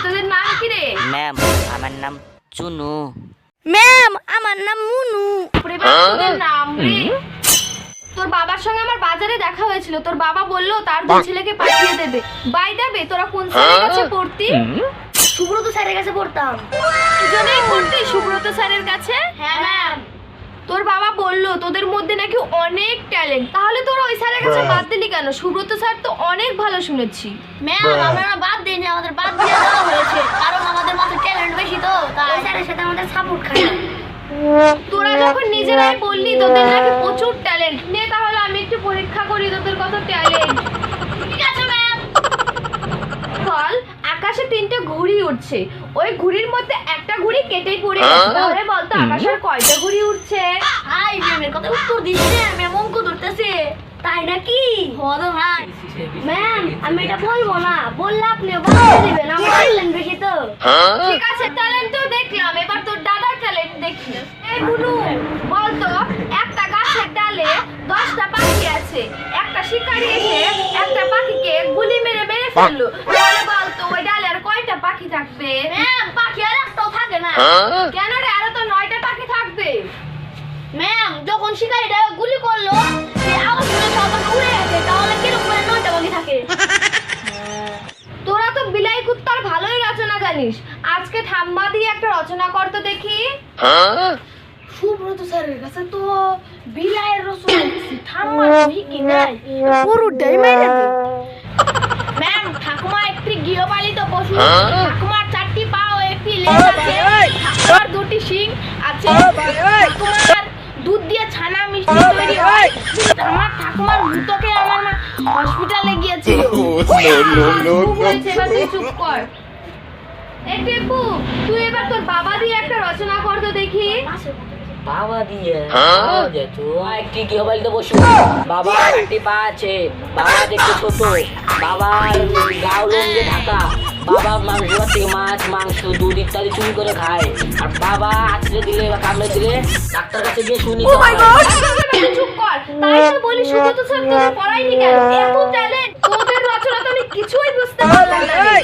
তোদের নাম কি রে? ম্যাম আমার নাম চুনু। ম্যাম আমার নাম মুনু। তোদের নাম রে? তোর বাবার সঙ্গে আমার বাজারে দেখা হয়েছিল, তোর বাবা বললো তার দুই ছেলেকে পাঠিয়ে দেবে। বাই দেবে তোরা কোন স্যারের কাছে পড়তি? সুব্রত স্যারের কাছে পড়তাম। দুজনেই পড়তি সুব্রত স্যারের কাছে? হ্যাঁ ম্যাম। তোর বাবা বললো তোদের মধ্যে নাকি অনেক ট্যালেন্ট, তাহলে তোরা ওই স্যারের কাছে বাদ দিলি কেন? সুব্রত স্যার তো অনেক ভালো শুনেছি। ম্যাম আমরা বাদ দিইনি, আমাদের বাদ দিয়ে দেওয়া হয়েছে, কারণ আমাদের মধ্যে ট্যালেন্ট বেশি তো, তাই স্যারের সাথে আমাদের সাপোর্ট খাই। তোরা যখন নিজেরাই বললি তোদের নাকি প্রচুর ট্যালেন্ট, নে তাহলে আমি একটু পরীক্ষা করি তোদের কত ট্যালেন্ট। ঠিক আছে ম্যাম। বল, আকাশে 3টে ঘুড়ি উঠছে, ওই ঘুড়ির মধ্যে একটা ঘুড়ি কেটেই পড়ে গেছে, তাহলে বলতো আকাশের কয়টা ঘুড়ি উঠছে? হাই ম্যামের কথা উত্তর দিচ্ছে, ম্যাম অঙ্ক ধরতেছে। তাই নাকি? হলো ভাই। ম্যাম আমি এটা বলবো না, বললে আপনি বলে দিবেন, আমার ট্যালেন্ট বেশি তো। ঠিক আছে, ট্যালেন্ট তো দেখলাম, এবার তোর দাদার ট্যালেন্ট দেখি। এই মুনু, বলতো একটা গাছের ডালে 10টা পাখি আছে, একটা শিকারী এসে একটা পাখিকে গুলি মেরে মেরে ফেললো, তাহলে বলতো ওই ডালে আর কয়টা পাখি থাকবে? ম্যাম পাখি আর একটাও থাকে না। কেন রে, আরো তো 9টা পাখি থাকবে। ম্যাম যখন শিকারীটা গুলি করলো, সে আওয়াজ শুনে সবাই উড়ে গেছে, তাহলে কিরকম করে 9টা পাখি থাকে? তোরা তো বিলাই কুত্তার ভালোই রচনা জানিস, আজকে থাম্বা দিয়ে একটা রচনা কর তো দেখি। সুব্রত স্যারের কাছে তো বিলাইয়ের রচনা লিখছি, ঠাম্মা তুই কি নাই পুরোটাই মাইরা দে। ম্যাম ঠাকুমা একটি গৃহপালিত পশু, ঠাকুমার 4টি পা ও একটি লেজ আছে, আর 2টি শিং আছে, ঠাকুমার দুধ দিয়ে ছানা মিষ্টি তৈরি হয়, আমার ঠাকুমার ভূতকে আমার মা হসপিটালে গিয়েছিল। হয়েছে, এবার তুই চুপ কর। এই টেপু, তুই এবার তোর বাবা দিয়ে একটা রচনা কর তো দেখি। বাবা দিয়ে যেহেতু একটি গৃহপালিত পশু, বাবার 4টি পা আছে, বাবা দেখতে ছোট, বাবার গাও লম্বে ঢাকা, বাবা মাংস থেকে মাছ মাংস দুধ ইত্যাদি চুরি করে খায়, আর বাবা আছড়ে দিলে বা কামড়ে দিলে ডাক্তার কাছে গিয়ে শুনি। চুপ কর, তাই তো বলি সুব্রত স্যার তোকে পড়াইনি কেন? এত ট্যালেন্ট, তোদের রচনা তো আমি কিছুই বুঝতে পারলাম না রে।